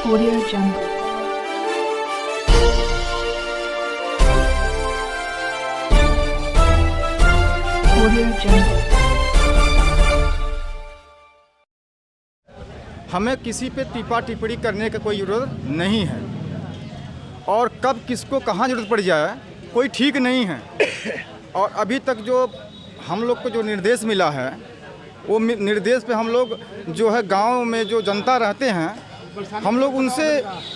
Audio Jungle. Audio Jungle. हमें किसी पे टिप्पा टिप्पणी करने का कोई ज़रूरत नहीं है और कब किसको कहाँ ज़रूरत पड़ जाए कोई ठीक नहीं है। और अभी तक जो हम लोग को जो निर्देश मिला है वो निर्देश पे हम लोग जो है गांव में जो जनता रहते हैं हम लोग उनसे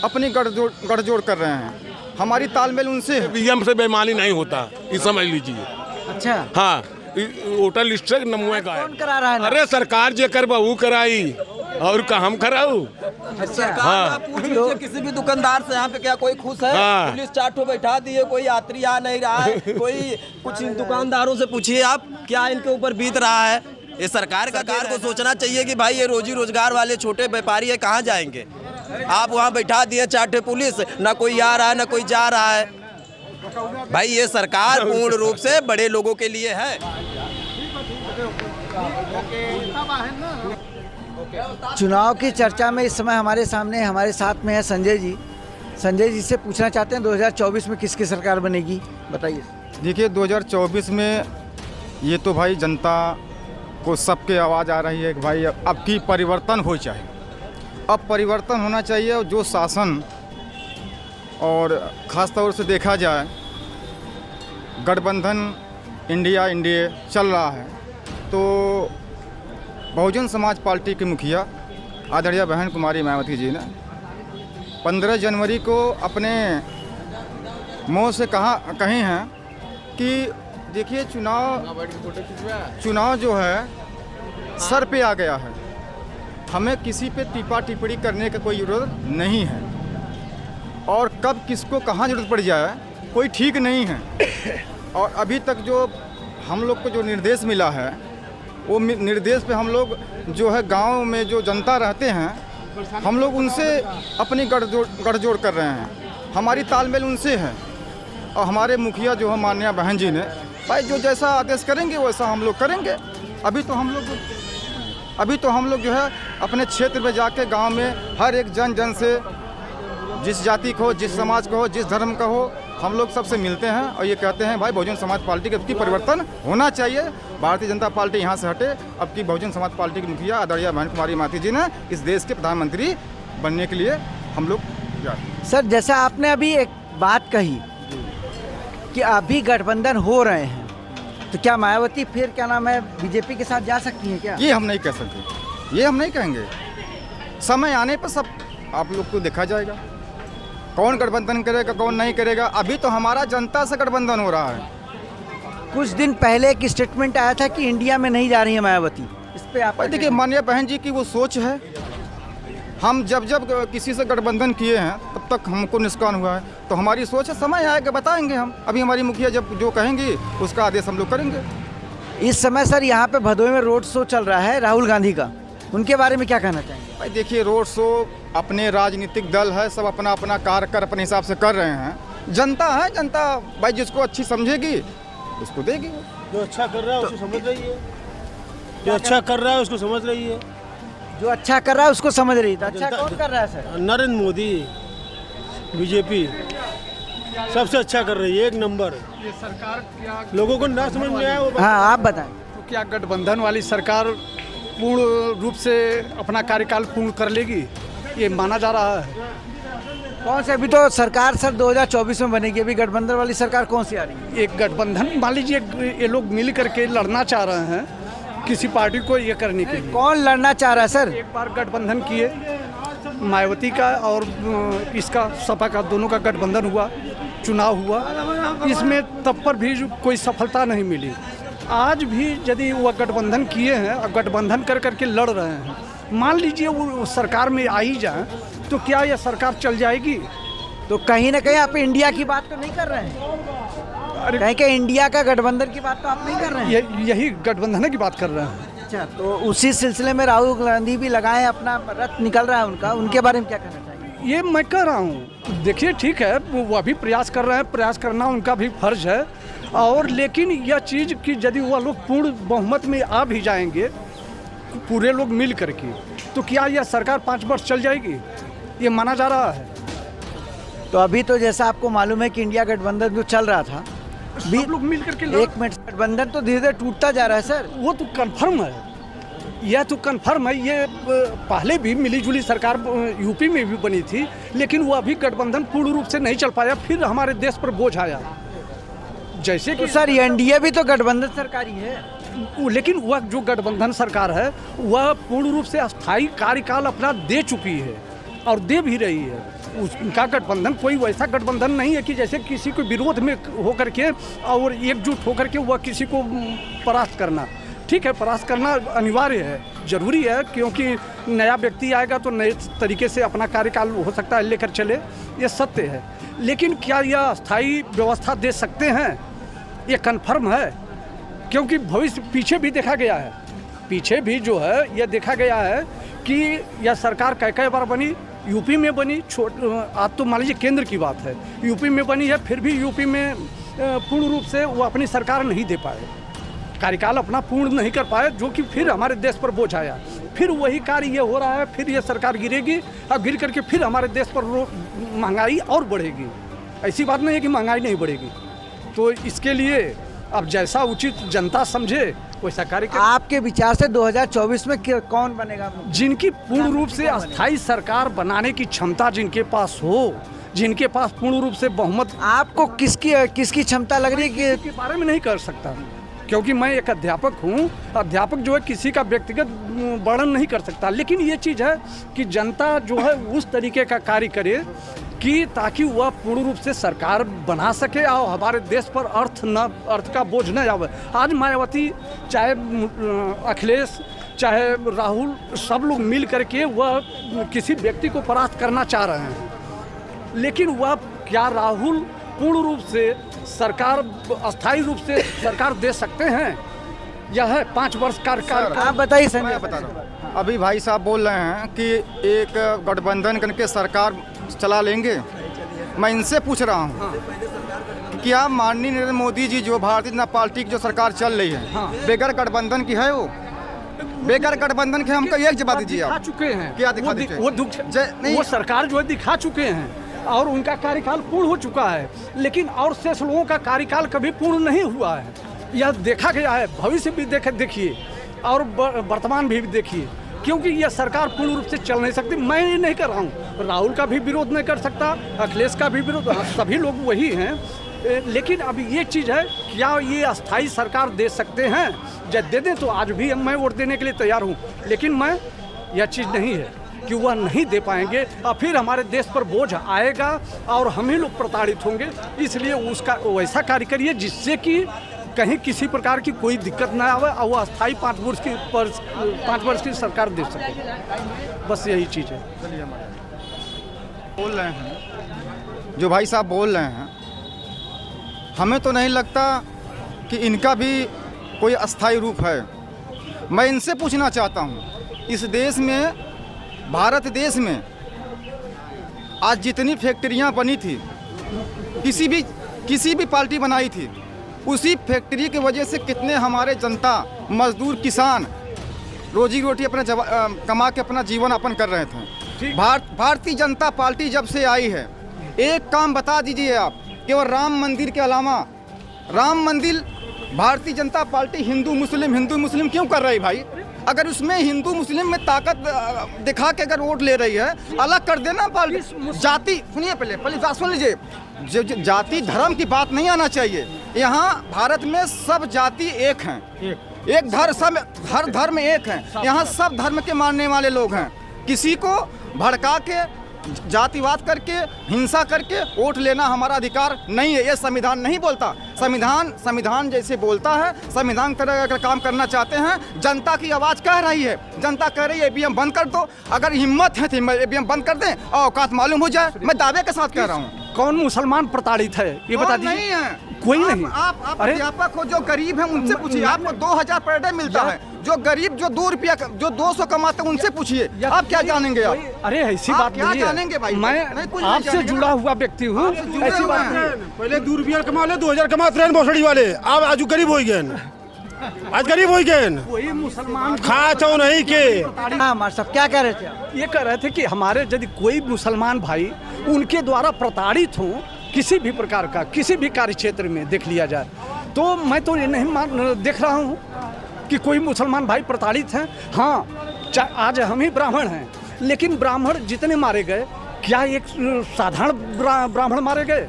अपनी गठजोड़ कर रहे हैं। हमारी तालमेल उनसे है। ईवीएम से बेईमानी नहीं होता, ये समझ लीजिए। अच्छा, हाँ, वोटर लिस्ट नमूए का कौन करा रहा है? अरे सरकार जे कर बहू कराई और का हम कराऊ। हाँ। पूछ लीजिए किसी भी दुकानदार से यहाँ पे क्या कोई खुश है? हाँ। पुलिस चार बैठा दिए, कोई यात्री आ नहीं रहा है। कोई कुछ दुकानदारों से पूछिए आप क्या इनके ऊपर बीत रहा है। ये सरकार को सोचना चाहिए कि भाई ये रोजी रोजगार वाले छोटे व्यापारी है, कहाँ जाएंगे। आप वहाँ बैठा दिए चार पुलिस, ना कोई आ रहा है ना कोई जा रहा है। भाई ये सरकार पूर्ण रूप से बड़े लोगों के लिए है। चुनाव की चर्चा में इस समय हमारे साथ में है संजय जी। संजय जी से पूछना चाहते हैं 2024 में किसकी सरकार बनेगी, बताइए। देखिए 2024 में ये तो भाई जनता को सबके आवाज़ आ रही है कि भाई अब की परिवर्तन हो चाहिए। अब परिवर्तन होना चाहिए और जो शासन और ख़ास तौर से देखा जाए गठबंधन इंडिया चल रहा है तो बहुजन समाज पार्टी के मुखिया आदरणीय बहन कुमारी मायावती जी ने 15 जनवरी को अपने मुँह से कहे हैं कि देखिए चुनाव जो है सर पे आ गया है। हमें किसी पे टिप्पा टिप्पणी करने का कोई ज़रूरत नहीं है और कब किसको कहाँ ज़रूरत पड़ जाए कोई ठीक नहीं है। और अभी तक जो हम लोग को जो निर्देश मिला है वो निर्देश पे हम लोग जो है गांव में जो जनता रहते हैं हम लोग उनसे अपनी गठजोड़ कर रहे हैं। हमारी तालमेल उनसे है और हमारे मुखिया जो है माननीय बहन जी ने भाई जो जैसा आदेश करेंगे वैसा हम लोग करेंगे। अभी तो हम लोग जो है अपने क्षेत्र में जाके गांव में हर एक जन से जिस जाति को हो, जिस समाज को हो, जिस धर्म का हो, हम लोग सबसे मिलते हैं और ये कहते हैं भाई बहुजन समाज पार्टी के परिवर्तन होना चाहिए। भारतीय जनता पार्टी यहाँ से हटे। अब की बहुजन समाज पार्टी की मुखिया आदरणीय बहन कुमारी मायावती जी ने इस देश के प्रधानमंत्री बनने के लिए हम लोग सर, जैसा आपने अभी एक बात कही कि अभी गठबंधन हो रहे हैं तो क्या मायावती फिर क्या नाम है बीजेपी के साथ जा सकती हैं क्या? ये हम नहीं कह सकते, ये हम नहीं कहेंगे। समय आने पर सब आप लोग को देखा जाएगा कौन गठबंधन करेगा कौन नहीं करेगा। अभी तो हमारा जनता से गठबंधन हो रहा है। कुछ दिन पहले एक स्टेटमेंट आया था कि इंडिया में नहीं जा रही है मायावती, इस पे आप देखिए माननीय बहन जी की वो सोच है। हम जब किसी से गठबंधन किए हैं तब तक हमको नुकसान हुआ है तो हमारी सोच है, समय आएगा बताएंगे हम। अभी हमारी मुखिया जब जो कहेंगी उसका आदेश हम लोग करेंगे। इस समय सर यहाँ पे भदोही में रोड शो चल रहा है राहुल गांधी का, उनके बारे में क्या कहना चाहेंगे? भाई देखिए रोड शो अपने राजनीतिक दल है, सब अपना अपना कार्य कर अपने हिसाब से कर रहे हैं। जनता है, जनता भाई जिसको अच्छी समझेगी उसको देगी। जो अच्छा कर रहा है उसको समझ रही है, जो अच्छा कर रहा है उसको समझ रही है, जो अच्छा कर रहा है उसको समझ रही है। अच्छा कौन कर रहा है सर? नरेंद्र मोदी, बीजेपी सबसे अच्छा कर रही है, एक नंबर। ये सरकार क्या लोगों को ना समझ में आया वो हाँ आप बताएं। तो क्या गठबंधन वाली सरकार पूर्ण रूप से अपना कार्यकाल पूर्ण कर लेगी, ये माना जा रहा है? कौन से? अभी तो सरकार सर 2024 में बनेगी, अभी गठबंधन वाली सरकार कौन सी आ रही है? एक गठबंधन मान लीजिए ये लोग मिल करके लड़ना चाह रहे हैं किसी पार्टी को ये करने के लिए। कौन लड़ना चाह रहा है सर? एक बार गठबंधन किए, मायावती का और इसका सपा का दोनों का गठबंधन हुआ, चुनाव हुआ, इसमें तब पर भी कोई सफलता नहीं मिली। आज भी यदि वह गठबंधन किए हैं और गठबंधन कर करके लड़ रहे हैं, मान लीजिए वो सरकार में आ ही जाए तो क्या यह सरकार चल जाएगी? तो कहीं ना कहीं आप इंडिया की बात तो नहीं कर रहे हैं? अरे कहीं के इंडिया का गठबंधन की बात तो आप नहीं कर रहे हैं? यही गठबंधन की बात कर रहे हैं। अच्छा, तो उसी सिलसिले में राहुल गांधी भी लगाए, अपना रथ निकल रहा है उनका, उनके बारे में क्या कहना चाहिए? ये मैं कह रहा हूँ, देखिए ठीक है वो भी प्रयास कर रहे हैं, प्रयास करना उनका भी फर्ज है। और लेकिन यह चीज़ कि यदि वह लोग पूर्ण बहुमत में आ भी जाएंगे पूरे लोग मिल करके, तो क्या यह सरकार 5 वर्ष चल जाएगी? ये माना जा रहा है। तो अभी तो जैसा आपको मालूम है कि इंडिया गठबंधन जो चल रहा था, सब लोग मिल करके एक मिनट, गठबंधन तो धीरे धीरे टूटता जा रहा है सर। वो तो कन्फर्म है, यह तो कन्फर्म है। ये पहले भी मिली-जुली सरकार यूपी में भी बनी थी, लेकिन वो अभी गठबंधन पूर्ण रूप से नहीं चल पाया, फिर हमारे देश पर बोझ आया। जैसे कि तो सर एनडीए भी तो गठबंधन सरकार ही है, लेकिन वह जो गठबंधन सरकार है वह पूर्ण रूप से अस्थायी कार्यकाल अपना दे चुकी है और दे भी रही है। उनका गठबंधन कोई वैसा गठबंधन नहीं है कि जैसे किसी को विरोध में होकर के और एकजुट होकर के वह किसी को परास्त करना। ठीक है, परास्त करना अनिवार्य है, जरूरी है, क्योंकि नया व्यक्ति आएगा तो नए तरीके से अपना कार्यकाल हो सकता है लेकर चले, ये सत्य है। लेकिन क्या यह अस्थायी व्यवस्था दे सकते हैं, ये कन्फर्म है, क्योंकि भविष्य पीछे भी देखा गया है। पीछे भी जो है यह देखा गया है कि यह सरकार कई बार बनी, यूपी में बनी, आज तो मान लीजिए केंद्र की बात है, यूपी में बनी है, फिर भी यूपी में पूर्ण रूप से वो अपनी सरकार नहीं दे पाए, कार्यकाल अपना पूर्ण नहीं कर पाए, जो कि फिर हमारे देश पर बोझ आया। फिर वही कार्य ये हो रहा है, फिर ये सरकार गिरेगी और गिर करके फिर हमारे देश पर महंगाई और बढ़ेगी। ऐसी बात नहीं है कि महंगाई नहीं बढ़ेगी। तो इसके लिए अब जैसा उचित जनता समझे वैसा कार्य करें। आपके विचार से 2024 में कौन बनेगा? जिनकी पूर्ण रूप से अस्थायी सरकार बनाने की क्षमता जिनके पास हो, जिनके पास पूर्ण रूप से बहुमत। आपको किसकी क्षमता लग रही है कि इसके बारे में नहीं कर सकता, क्योंकि मैं एक अध्यापक हूँ। अध्यापक जो है किसी का व्यक्तिगत वर्णन नहीं कर सकता, लेकिन ये चीज़ है कि जनता जो है उस तरीके का कार्य करे कि ताकि वह पूर्ण रूप से सरकार बना सके और हमारे देश पर अर्थ का बोझ न आवे। आज मायावती, चाहे अखिलेश, चाहे राहुल, सब लोग मिल करके वह किसी व्यक्ति को परास्त करना चाह रहे हैं, लेकिन वह क्या राहुल पूर्ण रूप से सरकार, अस्थायी रूप से सरकार दे सकते हैं? यह है 5 वर्ष कार्यकाल। आप बताइए सर। मैं बता रहा हूँ, अभी भाई साहब बोल रहे हैं कि एक गठबंधन करके सरकार चला लेंगे। मैं इनसे पूछ रहा हूँ कि क्या माननीय नरेंद्र मोदी जी जो भारतीय जनता पार्टी की जो सरकार चल रही है बेगर गठबंधन की है? वो बेगर गठबंधन के हमको एक जवाब दीजिए। दिखा चुके हैं, क्या दिखा चुके? वो सरकार जो है दिखा चुके हैं और उनका कार्यकाल पूर्ण हो चुका है, लेकिन और शेष लोगों का कार्यकाल कभी पूर्ण नहीं हुआ है। यह देखा गया है, भविष्य भी देखिए और वर्तमान भी देखिए, क्योंकि यह सरकार पूर्ण रूप से चल नहीं सकती। मैं ये नहीं कर रहा हूँ, राहुल का भी विरोध नहीं कर सकता, अखिलेश का भी विरोध, सभी लोग वही हैं। लेकिन अभी ये चीज़ है, क्या ये अस्थाई सरकार दे सकते हैं? जब दे दें तो आज भी मैं वोट देने के लिए तैयार हूँ, लेकिन मैं यह चीज़ नहीं है कि वह नहीं दे पाएंगे और फिर हमारे देश पर बोझ आएगा और हम ही लोग प्रताड़ित होंगे। इसलिए उसका वैसा कार्य करिए जिससे कि कहीं किसी प्रकार की कोई दिक्कत ना आवे और वह अस्थायी 5 वर्ष की सरकार दे सके। बस यही चीज़ है। बोल रहे हैं जो भाई साहब बोल रहे हैं, हमें तो नहीं लगता कि इनका भी कोई अस्थायी रूप है। मैं इनसे पूछना चाहता हूँ, इस देश में, भारत देश में आज जितनी फैक्ट्रियाँ बनी थी, किसी भी पार्टी बनाई थी, उसी फैक्ट्री की वजह से कितने हमारे जनता, मजदूर, किसान रोजी रोटी अपना कमा के अपना जीवन यापन कर रहे थे। भारतीय जनता पार्टी जब से आई है, एक काम बता दीजिए आप, केवल राम मंदिर के अलावा, राम मंदिर भारतीय जनता पार्टी हिंदू मुस्लिम क्यों कर रही भाई? अगर उसमें हिंदू मुस्लिम में ताकत दिखा के अगर वोट ले रही है, अलग कर देना पार्टी। जाति, सुनिए पहले बात सुन लीजिए, जो जाति धर्म की बात नहीं आना चाहिए। यहाँ भारत में सब जाति एक हैं, एक धर्म, सब हर धर्म एक हैं। यहाँ सब धर्म के मानने वाले लोग हैं। किसी को भड़का के, जातिवाद करके, हिंसा करके वोट लेना हमारा अधिकार नहीं है। ये संविधान नहीं बोलता। संविधान जैसे बोलता है, संविधान तरह अगर काम करना चाहते हैं, जनता की आवाज़ कह रही है, जनता कह रही है ईवीएम बंद कर दो। अगर हिम्मत है तो ईवीएम बंद कर दें और औकात मालूम हो जाए। मैं दावे के साथ कह रहा हूँ। कौन मुसलमान प्रताड़ित है ये बता दीजिए। नहीं है कोई नहीं। आप अध्यापक हो, जो गरीब है उनसे पूछिए। आपको 2000 पर डे मिलता है। जो गरीब, जो 2 रुपया, जो 200 कमाते हैं, उनसे पूछिए। आप क्या जानेंगे? आप अरे ऐसी बात नहीं है। क्या जानेंगे भाई? मैं आपसे जुड़ा हुआ व्यक्ति हूँ। ऐसी बात नहीं। पहले 2 रुपया कमा ले, 2000 कमा ट्रेन भोसड़ी वाले, अब आज गरीब हो गए। आज गरीब हो गए न। वही मुसलमान खा तो नहीं के हाँ हमारे साहब क्या कह रहे थे आप? ये कह रहे थे कि हमारे यदि कोई मुसलमान भाई उनके द्वारा प्रताड़ित हों किसी भी प्रकार का किसी भी कार्य क्षेत्र में देख लिया जाए, तो मैं तो ये नहीं देख रहा हूँ कि कोई मुसलमान भाई प्रताड़ित हैं। हाँ, आज हम ही ब्राह्मण हैं, लेकिन ब्राह्मण जितने मारे गए, क्या एक साधारण ब्राह्मण मारे गए?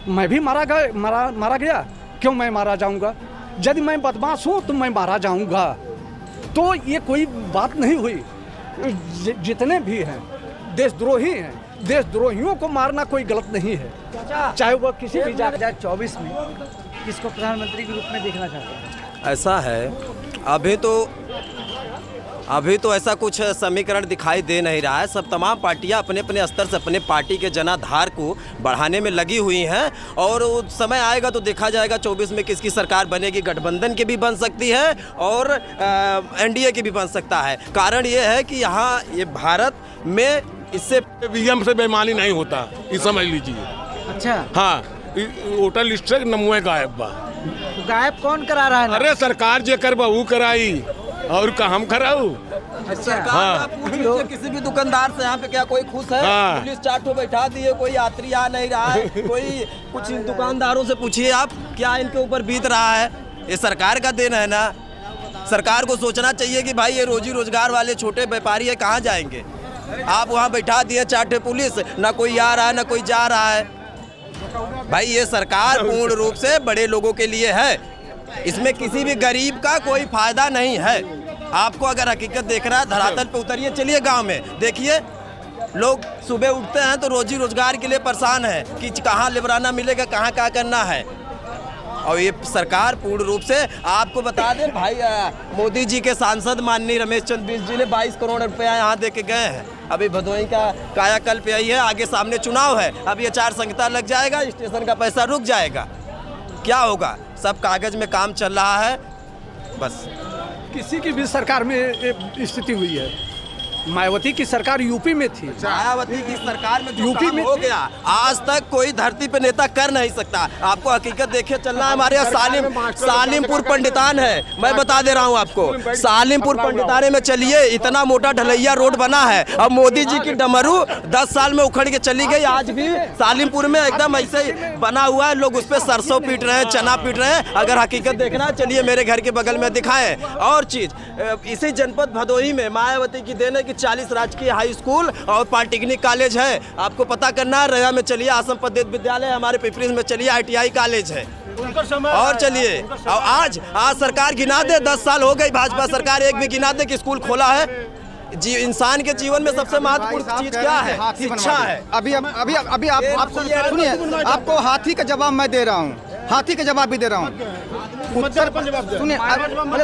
मैं भी मारा गया, क्यों मैं मारा जाऊंगा? यदि मैं बदमाश हूँ तो मैं मारा जाऊंगा। तो ये कोई बात नहीं हुई। जितने भी हैं देशद्रोही हैं, देशद्रोहियों को मारना कोई गलत नहीं है, चाहे वह किसी भी 2024 में किसको प्रधानमंत्री के रूप में देखना चाहते हैं? ऐसा है, अभी तो ऐसा कुछ समीकरण दिखाई दे नहीं रहा है। सब तमाम पार्टियां अपने अपने स्तर से अपने पार्टी के जनाधार को बढ़ाने में लगी हुई हैं, और समय आएगा तो देखा जाएगा 24 में किसकी सरकार बनेगी। गठबंधन की भी बन सकती है और एनडीए की भी बन सकता है। कारण ये है कि यहाँ ये भारत में इससे ईवीएम से बेईमानी नहीं होता, ये समझ लीजिए। अच्छा, हाँ, वोटर लिस्ट से नमूए गायब बा। तो गायब कौन करा रहा है? अरे सरकार जे कर बहू कराई और का हम कराऊ। सरकार हाँ। आप पूछ लीजिए किसी भी दुकानदार से यहाँ पे क्या कोई खुश है? हाँ। पुलिस 4 ठो बैठा दिए, कोई यात्री आ नहीं रहा है। कोई कुछ दुकानदारों से पूछिए आप क्या इनके ऊपर बीत रहा है। ये सरकार का देन है ना। सरकार को सोचना चाहिए कि भाई ये रोजी रोजगार वाले छोटे व्यापारी है, कहाँ जाएंगे? आप वहाँ बैठा दिए 4 ठो पुलिस, ना कोई आ रहा है ना कोई जा रहा है। भाई ये सरकार पूर्ण रूप से बड़े लोगों के लिए है, इसमें किसी भी गरीब का कोई फायदा नहीं है। आपको अगर हकीकत देखना है, धरातल पे उतरिए, चलिए गांव में देखिए, लोग सुबह उठते हैं तो रोजी रोजगार के लिए परेशान है कि कहाँ लिबराना मिलेगा, कहाँ क्या करना है। और ये सरकार पूर्ण रूप से, आपको बता दें भाई, मोदी जी के सांसद माननीय रमेश चंद्र बिष्ट जी ने 22 करोड़ रुपया यहाँ दे के गए हैं। अभी भदोही का कायाकल्प यही है, आगे सामने चुनाव है, अब ये 4 संहिता लग जाएगा, स्टेशन का पैसा रुक जाएगा, क्या होगा? सब कागज में काम चल रहा है बस। किसी की भी सरकार में स्थिति हुई है। मायावती की सरकार यूपी में थी, मायावती की सरकार में जो यूपी काम में हो गया, आज तक कोई धरती पे नेता कर नहीं सकता। आपको हकीकत देखिए चलना है। हमारे यहाँ सालिमपुर पंडितान है, मैं बता दे रहा हूँ आपको, सालिमपुर पंडिताने में चलिए, इतना मोटा ढलैया रोड बना है। अब मोदी जी की डमरू 10 साल में उखड़ के चली गई, आज भी सालिमपुर में एकदम ऐसे ही बना हुआ है। लोग उस पर सरसों पीट रहे हैं, चना पीट रहे हैं। अगर हकीकत देखना चलिए मेरे घर के बगल में दिखाएं। और चीज, इसी जनपद भदोही में मायावती की देने 40 राजकीय हाई स्कूल और पॉलिटेक्निक कॉलेज है। आपको पता करना है, रया में चलिए आसम पद्धति विद्यालय, हमारे पिपरीज में चलिए ITI कॉलेज है। और चलिए, और आज सरकार गिना दे, 10 साल हो गई भाजपा सरकार, एक भी गिना दे कि स्कूल खोला है। इंसान के जीवन में सबसे महत्वपूर्ण चीज क्या है? शिक्षा है। अभी आप सुनिए, आपको हाथी का जवाब मैं दे रहा हूँ, हाथी का जवाब भी दे रहा हूँ।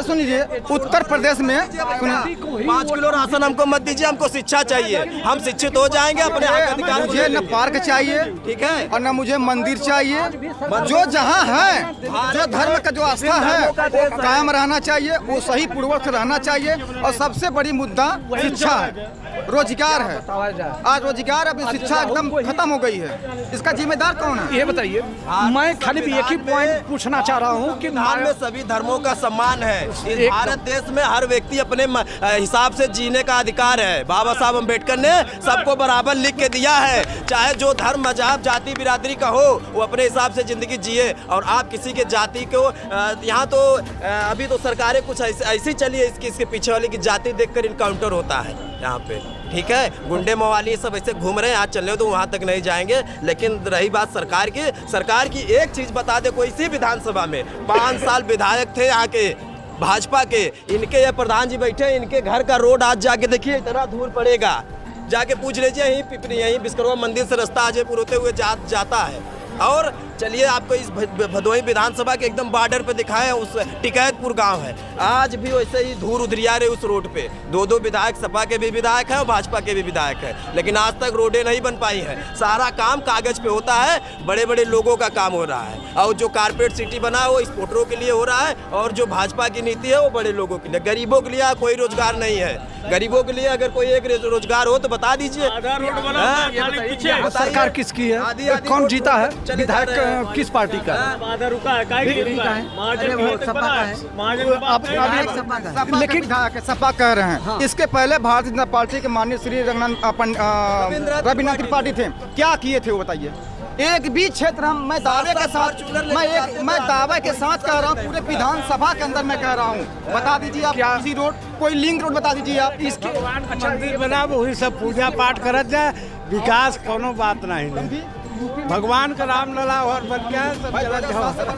सुनिए, उत्तर प्रदेश में 5 किलो राशन हमको मत दीजिए, हमको शिक्षा चाहिए। हम शिक्षित हो जाएंगे, अपने अधिकार। मुझे न पार्क चाहिए, ठीक है, और न मुझे मंदिर चाहिए। जो जहाँ है, जो धर्म का जो आस्था है कायम रहना चाहिए, वो सही पूर्वक रहना चाहिए। और सबसे बड़ी मुद्दा शिक्षा है, रोजगार है। आज रोजगार, अभी शिक्षा एकदम खत्म हो गई है। इसका जिम्मेदार कौन है? ये बताइए। मैं खाली भी एक ही पॉइंट पूछना चाह रहा हूँ कि में सभी धर्मों का सम्मान है। इस भारत देश में हर व्यक्ति अपने हिसाब से जीने का अधिकार है। बाबा साहब अम्बेडकर ने सबको बराबर लिख के दिया है, चाहे जो धर्म, मजहब, जाति बिरादरी का हो, वो अपने हिसाब से जिंदगी जिए। और आप किसी के जाति को, यहाँ तो अभी तो सरकारें कुछ ऐसी चली है, इसके पीछे वाले की जाति देखकर इनकाउंटर होता है यहाँ पे, ठीक है। गुंडे मवाली सब ऐसे घूम रहे हैं, आज चलने तो वहाँ तक नहीं जाएंगे। लेकिन रही बात सरकार की एक चीज बता दे, कोई इसी विधानसभा में 5 साल विधायक थे यहाँ के भाजपा के, इनके ये प्रधान जी बैठे, इनके घर का रोड आज जाके देखिए इतना धूल पड़ेगा, जाके पूछ लीजिए। यहीं पिपरी, यहीं विश्वकर्मा मंदिर से रास्ता अजयपुर होते हुए जाता है। और चलिए आपको इस भदोही विधानसभा के एकदम बॉर्डर पे दिखाएं, उस टिकैतपुर गांव है, आज भी वैसे ही धूल उधरिया रहे उस रोड पे। 2 विधायक, सपा के भी विधायक हैं और भाजपा के भी विधायक हैं, लेकिन आज तक रोडें नहीं बन पाई हैं। सारा काम कागज पे होता है, बड़े बड़े लोगों का काम हो रहा है। और जो कारपोरेट सिटी बना है वो स्पोर्टरों के लिए हो रहा है, और जो भाजपा की नीति है वो बड़े लोगों के लिए। गरीबों के लिए कोई रोजगार नहीं है। गरीबों के लिए अगर कोई एक रोजगार हो तो बता दीजिए। सरकार किसकी है? कौन जीता है? विधायक किस पार्टी का है? बीजेपी का है, अरे वो सपा का है, अब विधायक सपा का है। सपा के विधायक है, सपा कह रहे हैं। इसके पहले भारतीय जनता पार्टी के माननीय श्री रविन्द्रनाथ त्रिपाठी थे, क्या किए थे वो बताइए। एक भी क्षेत्र मैं दावे के साथ मैं दावे के साथ कह रहा हूँ, पूरे विधानसभा के अंदर मैं कह रहा हूँ, बता दीजिए आप किसी रोड, कोई लिंक रोड बता दीजिए आप। इसके मंदिर बना वही सब पूजा पाठ करत जाए, विकास कोनो बात नहीं। भगवान का राम लला और बन गया सब चलत जाओ।